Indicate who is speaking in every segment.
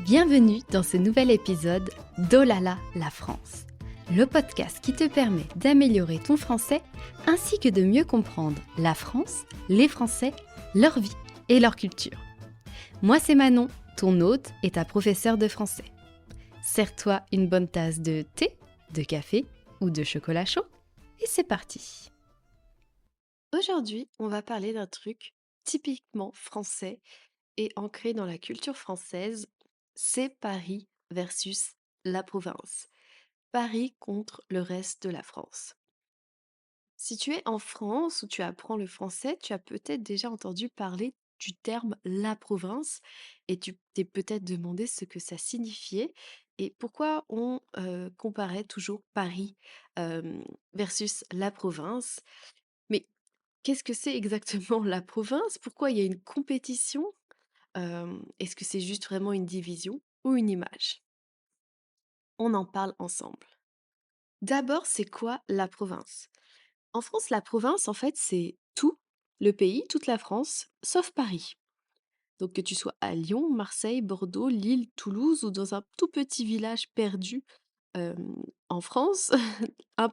Speaker 1: Bienvenue dans ce nouvel épisode d'Olala la France, le podcast qui te permet d'améliorer ton français ainsi que de mieux comprendre la France, les Français, leur vie et leur culture. Moi c'est Manon, ton hôte et ta professeure de français. Sers-toi une bonne tasse de thé, de café ou de chocolat chaud et c'est parti. Aujourd'hui, on va parler d'un truc typiquement français et ancré dans la culture française, c'est Paris versus la province. Paris contre le reste de la France. Si tu es en France ou tu apprends le français, tu as peut-être déjà entendu parler du terme la province et tu t'es peut-être demandé ce que ça signifiait et pourquoi on comparait toujours Paris euh, versus la province. Mais qu'est-ce que c'est exactement la province? Pourquoi il y a une compétition? Est-ce que c'est juste vraiment une division ou une image? On en parle ensemble. D'abord, c'est quoi la province? En France, la province, en fait, c'est tout le pays, toute la France, sauf Paris. Donc que tu sois à Lyon, Marseille, Bordeaux, Lille, Toulouse ou dans un tout petit village perdu en France,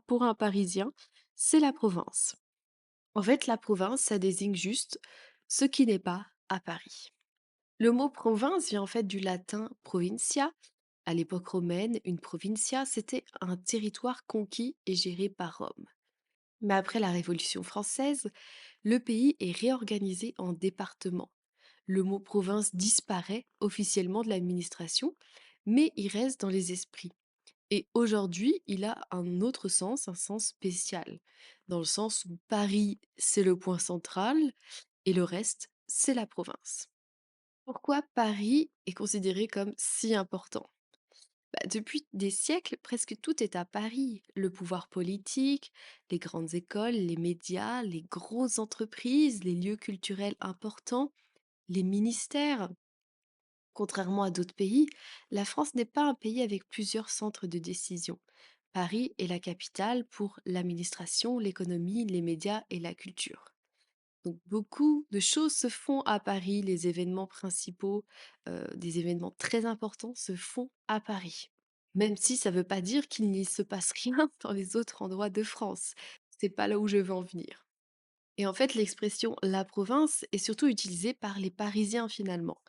Speaker 1: pour un Parisien, c'est la province. En fait, la province, ça désigne juste ce qui n'est pas à Paris. Le mot province vient en fait du latin provincia. À l'époque romaine, une provincia, c'était un territoire conquis et géré par Rome. Mais après la Révolution française, le pays est réorganisé en départements. Le mot province disparaît officiellement de l'administration, mais il reste dans les esprits. Et aujourd'hui, il a un autre sens, un sens spécial, dans le sens où Paris, c'est le point central, et le reste, c'est la province. Pourquoi Paris est considéré comme si important? Depuis des siècles, presque tout est à Paris. Le pouvoir politique, les grandes écoles, les médias, les grosses entreprises, les lieux culturels importants, les ministères. Contrairement à d'autres pays, la France n'est pas un pays avec plusieurs centres de décision. Paris est la capitale pour l'administration, l'économie, les médias et la culture. Donc beaucoup de choses se font à Paris, les événements principaux, des événements très importants se font à Paris. Même si ça ne veut pas dire qu'il n'y se passe rien dans les autres endroits de France. C'est pas là où je veux en venir. Et en fait, l'expression «la province» est surtout utilisée par les Parisiens finalement,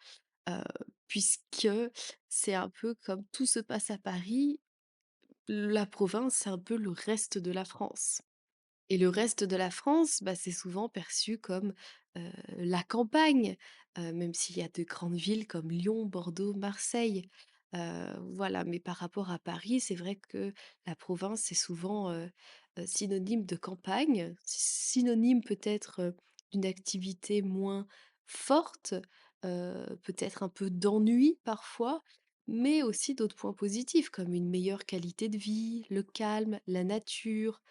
Speaker 1: heu, puisque c'est un peu comme tout se passe à Paris, la province, c'est un peu le reste de la France. Et le reste de la France, c'est souvent perçu comme, la campagne, même s'il y a de grandes villes comme Lyon, Bordeaux, Marseille. Voilà, mais par rapport à Paris, c'est vrai que la province, c'est souvent, synonyme de campagne, synonyme peut-être, d'une activité moins forte, peut-être un peu d'ennui parfois, mais aussi d'autres points positifs comme une meilleure qualité de vie, le calme, la nature,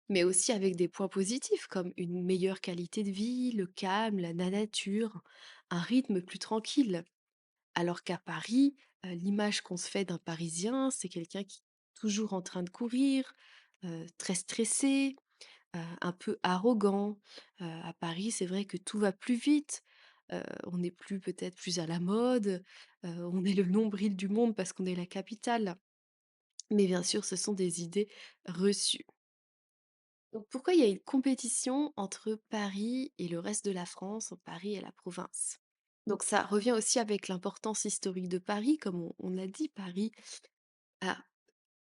Speaker 1: mais aussi avec des points positifs comme une meilleure qualité de vie, le calme, la nature, un rythme plus tranquille. Alors qu'à Paris, l'image qu'on se fait d'un Parisien, c'est quelqu'un qui est toujours en train de courir, très stressé, un peu arrogant. À Paris, c'est vrai que tout va plus vite. On n'est plus peut-être plus à la mode. On est le nombril du monde parce qu'on est la capitale. Mais bien sûr, ce sont des idées reçues. Donc pourquoi il y a une compétition entre Paris et le reste de la France, Paris et la province? Donc ça revient aussi avec l'importance historique de Paris, comme on l'a dit, Paris a,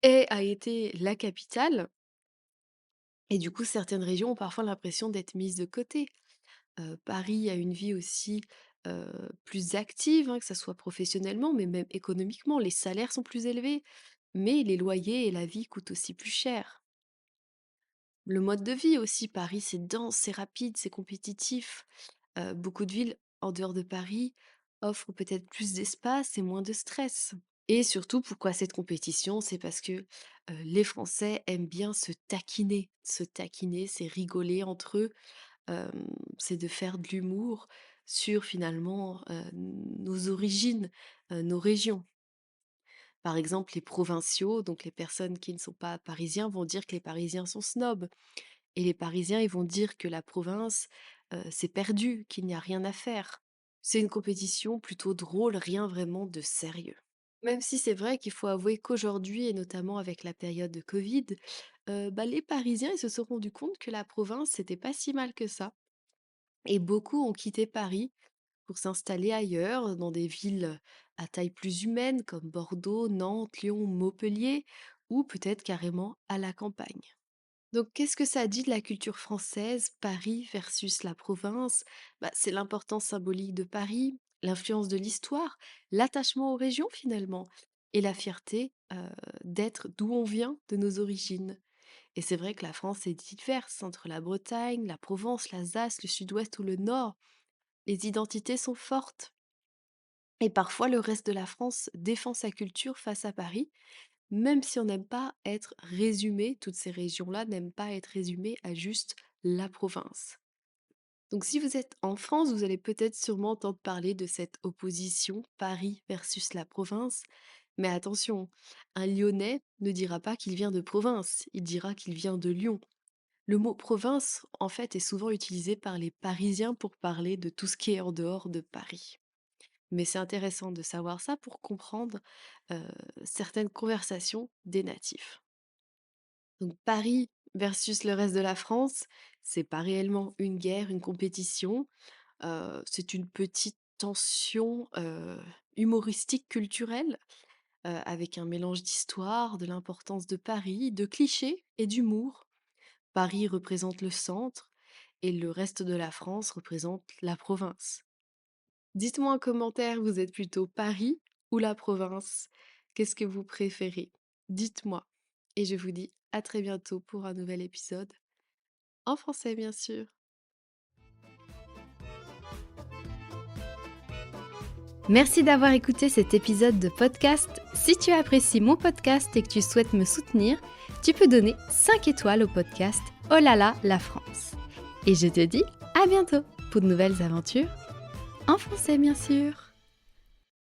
Speaker 1: a été la capitale, et du coup certaines régions ont parfois l'impression d'être mises de côté. Paris a une vie aussi plus active, hein, que ce soit professionnellement, mais même économiquement. Les salaires sont plus élevés, mais les loyers et la vie coûtent aussi plus cher. Le mode de vie aussi, Paris, c'est dense, c'est rapide, c'est compétitif. Beaucoup de villes en dehors de Paris offrent peut-être plus d'espace et moins de stress. Et surtout, pourquoi cette compétition? C'est parce que, les Français aiment bien se taquiner. Se taquiner, c'est rigoler entre eux, c'est de faire de l'humour sur finalement, nos origines, nos régions. Par exemple, les provinciaux, donc les personnes qui ne sont pas parisiens, vont dire que les Parisiens sont snobs. Et les Parisiens, ils vont dire que la province, c'est perdu, qu'il n'y a rien à faire. C'est une compétition plutôt drôle, rien vraiment de sérieux. Même si c'est vrai qu'il faut avouer qu'aujourd'hui, et notamment avec la période de Covid, les Parisiens, ils se sont rendus compte que la province, c'était pas si mal que ça. Et beaucoup ont quitté Paris pour s'installer ailleurs, dans des villes à taille plus humaine, comme Bordeaux, Nantes, Lyon, Montpellier, ou peut-être carrément à la campagne. Donc, qu'est-ce que ça dit de la culture française, Paris versus la province? C'est l'importance symbolique de Paris, l'influence de l'histoire, l'attachement aux régions finalement, et la fierté d'être d'où on vient, de nos origines. Et c'est vrai que la France est diverse entre la Bretagne, la Provence, l'Alsace, le Sud-Ouest ou le Nord. Les identités sont fortes. Et parfois, le reste de la France défend sa culture face à Paris, même si on n'aime pas être résumé, toutes ces régions-là n'aiment pas être résumées à juste la province. Donc si vous êtes en France, vous allez peut-être sûrement entendre parler de cette opposition Paris versus la province. Mais attention, un Lyonnais ne dira pas qu'il vient de province, il dira qu'il vient de Lyon. Le mot province, en fait, est souvent utilisé par les Parisiens pour parler de tout ce qui est en dehors de Paris. Mais c'est intéressant de savoir ça pour comprendre euh, certaines conversations des natifs. Donc Paris versus le reste de la France, c'est pas réellement une guerre, une compétition, c'est une petite tension, humoristique culturelle, avec un mélange d'histoire, de l'importance de Paris, de clichés et d'humour. Paris représente le centre et le reste de la France représente la province. Dites-moi en commentaire, vous êtes plutôt Paris ou la province? Qu'est-ce que vous préférez? Dites-moi. Et je vous dis à très bientôt pour un nouvel épisode, en français bien sûr. Merci d'avoir écouté cet épisode de podcast. Si tu apprécies mon podcast et que tu souhaites me soutenir, tu peux donner 5 étoiles au podcast Oh là là, la France. Et je te dis à bientôt pour de nouvelles aventures, en français bien sûr.